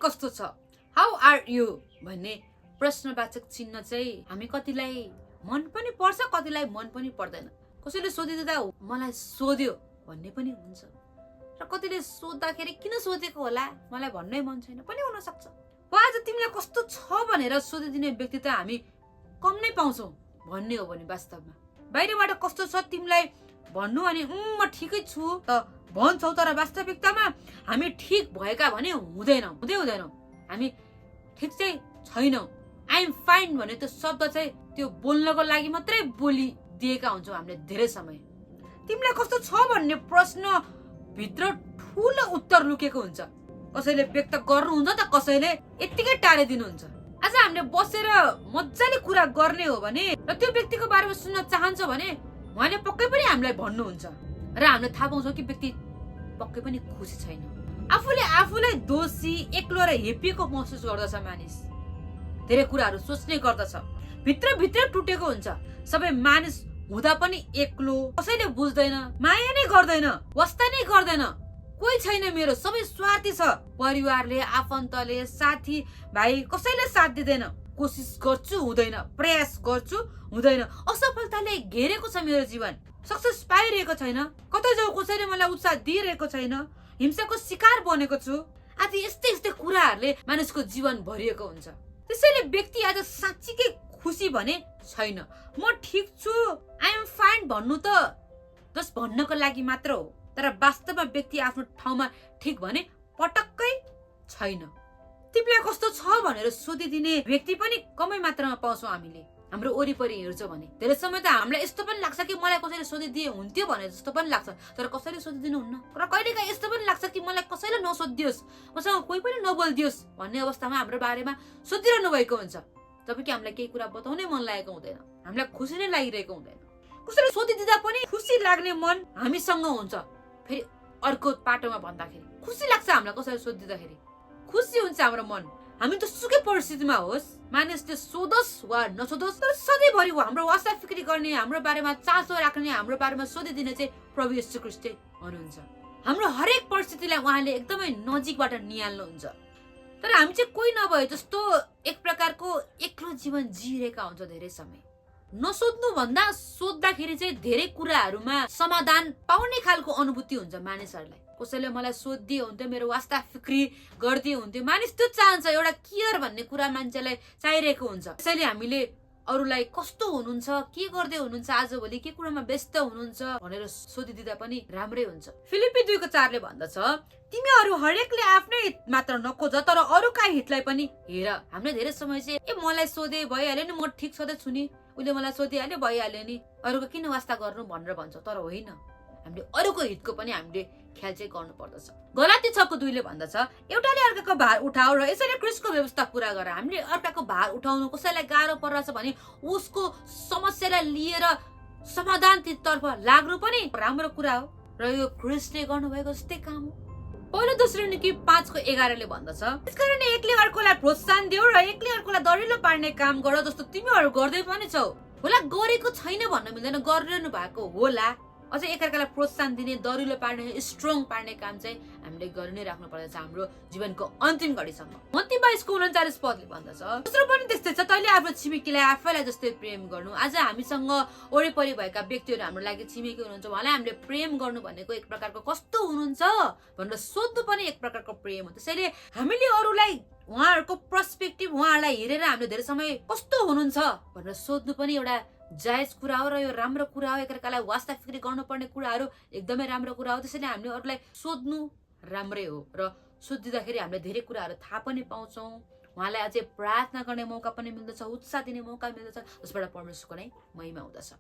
कस्तो छ, how are you भन्ने प्रश्नवाचक चिन्ह चाहिँ हामी कतिलाई मन पनि पर्छ, कतिलाई मन पनि पर्दैन। कसैले सोधिदिँदा मलाई सोध्यो भन्ने पनि हुन्छ र कतिले सोद्धाखेरि किन सोधेको होला मलाई भन्नै मन छैन पनि हुन सक्छ। आज तिमीलाई कस्तो छ भनेर सोधिदिने व्यक्ति त हामी कम नै पाउँछौँ भन्ने हो भने वास्तवमा बाहिरबाट कस्तो छ तिमीलाई भन्नु अनि म ठिकै छु त भन्छौ, तर वास्तविकतामा हामी ठिक भएका भने हुँदैनौँ। हामी ठिक चाहिँ छैनौँ। आई एम फाइन भने त्यो शब्द चाहिँ त्यो बोल्नको लागि मात्रै बोलिदिएका हुन्छौँ हामीले धेरै समय। तिमीलाई कस्तो छ भन्ने प्रश्न भित्र ठुलो उत्तर लुकेको हुन्छ। कसैले व्यक्त गर्नुहुन्छ त कसैले यत्तिकै टाढिदिनुहुन्छ। आज हामीले बसेर मजाले कुरा गर्ने हो भने र त्यो व्यक्तिको बारेमा सुन्न चाहन्छ भने उहाँले पक्कै पनि हामीलाई भन्नुहुन्छ र हामीले थाहा पाउँछौँ कि व्यक्ति पक्कै पनि खुसी छैन। आफूलाई दोषी, एक्लो र हेपिएको महसुस गर्दछ। मानिस धेरै कुराहरू सोच्ने गर्दछ, भित्र टुटेको हुन्छ। सबै मानिस हुँदा पनि एक्लो, कसैले बुझ्दैन, माया नै गर्दैन, वास्ता नै गर्दैन, कोही छैन मेरो, सबै स्वार्थी छ। परिवारले, आफन्तले, साथी भाइ कसैले साथ दिँदैन। कोसिस गर्छु हुँदैन, प्रयास गर्छु हुँदैन, असफलताले घेरेको छ मेरो जीवन, सक्सेस पाइरहेको छैन, कतै जाऊ कसैले मलाई उत्साह दिइरहेको छैन, हिंसाको शिकार बनेको छु। आज यस्तै कुराहरूले मानिसको जीवन भरिएको हुन्छ। त्यसैले व्यक्ति आज साँच्चीकै खुसी भने छैन। म ठिक छु, आई एम फाइन भन्नु त जस्ट भन्नको लागि मात्र हो, तर वास्तवमा व्यक्ति आफ्नो ठाउँमा ठिक भने पटक्कै छैन। तिमीलाई कस्तो छ भनेर सोधिदिने व्यक्ति पनि कमै मात्रामा पाउँछौँ हामीले। हाम्रो वरिपरि हेर्छौँ भने धेरै समय त हामीलाई यस्तो पनि लाग्छ कि मलाई कसैले सोधिदिए हुन्थ्यो भने जस्तो पनि लाग्छ, तर कसैले सोधिदिनु हुन्न। र कहिलेकाहीँ यस्तो पनि लाग्छ कि मलाई कसैले नसोधियोस्, मसँग कोही पनि नबोलिदियोस् भन्ने अवस्थामा हाम्रो बारेमा सोधिरहनु भएको हुन्छ। जबकि हामीलाई केही कुरा बताउनै मन लागेको हुँदैन, हामीलाई खुसी नै लागिरहेको हुँदैन। कसैले सोधिदिँदा पनि खुसी लाग्ने मन हामीसँग हुन्छ। फेरि अर्को पाटोमा भन्दाखेरि खुसी लाग्छ हामीलाई कसैले सोधिदिँदाखेरि, खुसी हुन्छ हाम्रो मन। हामी त सुकै परिस्थितिमा होस्, मानिसले सोधोस् वा नसोधोस्, तर सधैँभरि हाम्रो वास्ता फिक्री गर्ने, हाम्रो बारेमा चासो राख्ने, हाम्रो बारेमा सोधिदिने चाहिँ प्रभु येशू ख्रीष्ट हुनुहुन्छ। हाम्रो हरेक परिस्थितिलाई उहाँले एकदमै नजिकबाट निहाल्नुहुन्छ। तर हामी चाहिँ कोही नभए जस्तो एक प्रकारको एक्लो जीवन जिरहेका हुन्छ धेरै समय। नसोध्नु भन्दा सोद्धाखेरि चाहिँ धेरै कुराहरूमा समाधान पाउने खालको अनुभूति हुन्छ मानिसहरूलाई। कसैले मलाई सोधिदिए हुन्थ्यो, मेरो वास्ता फिक्री गरिदिए हुन्थ्यो। मानिस त्यो चाहन्छ, एउटा केयर भन्ने कुरा मान्छेलाई चाहिरहेको हुन्छ। त्यसैले हामीले अरूलाई कस्तो हुनुहुन्छ, के गर्दै हुनुहुन्छ, आजभोलि के कुरामा व्यस्त हुनुहुन्छ भनेर सोधिदिँदा पनि राम्रै हुन्छ। फिलिप्पी 2:4 भन्दछ, तिमीहरू हरेकले आफ्नै हित मात्र नखोज तर अरूका हितलाई पनि हेर। हामीले धेरै समय चाहिँ मलाई सोधे भइहाल्यो नि, म ठिक छँदैछु नि, उसले मलाई सोधिहाल्यो भइहाल्यो नि, अरूको किन वास्ता गर्नु भनेर भन्छ। तर होइन, हामीले अरूको हितको पनि हामीले ख्याल चाहिँ गर्नु पर्दछ। गलाती 6:2 भन्दछ, एउटाले अर्काको भार उठाऊ र यसरी ख्रीष्टको व्यवस्था पूरा गर। हामीले अर्काको भार उठाउनु, कसैलाई गाह्रो परिरहेछ भने उसको समस्यालाई लिएर समाधानतर्फ लाग्नु पनि राम्रो कुरा हो र यो ख्रीष्टले गर्नुभएको जस्तै काम हो। पहिलो तेसलोनिकी 5:11 भन्दछ, त्यसकारण एकले अर्कोलाई प्रोत्साहन देऊ र एकले अर्कोलाई दरिलो पार्ने काम गर जस्तो तिमीहरू गर्दै पनि छौ। होला गरेको छैन भन्न मिल्दैन, गरिरहनु भएको होला। अझै एकअर्कालाई प्रोत्साहन दिने, दरिलो पार्ने, स्ट्रङ पार्ने काम चाहिँ हामीले गरि नै राख्नु पर्दछ हाम्रो जीवनको अन्तिम घडीसम्म। मत्ती 22:39 भन्दछ, दोस्रो पनि त्यस्तै छ, तैँले आफ्नो छिमेकीलाई आफैलाई जस्तै प्रेम गर्नु। आज हामीसँग वरिपरि भएका व्यक्तिहरू हाम्रो लागि छिमेकी हुनुहुन्छ, उहाँलाई हामीले प्रेम गर्नु भनेको एक प्रकारको कस्तो हुनुहुन्छ भनेर सोध्नु पनि एक प्रकारको प्रेम हो। त्यसैले हामीले अरूलाई उहाँहरूको पर्सपेक्टिभ, उहाँहरूलाई हेरेर हामीले धेरै समय कस्तो हुनुहुन्छ भनेर सोध्नु पनि एउटा जायज कुरा हो र यो राम्रो कुरा हो। एकअर्कालाई वास्ता फिक्री गर्नुपर्ने कुराहरू एकदमै राम्रो कुरा हो। त्यसैले हामीले अरूलाई सोध्नु राम्रै हो र सोधिदिँदाखेरि हामीले धेरै कुराहरू थाहा पनि पाउँछौँ। उहाँलाई अझै प्रार्थना गर्ने मौका पनि मिल्दछ, उत्साह दिने मौका मिल्दछ, जसबाट परमेश्वरको नै महिमा हुँदछ।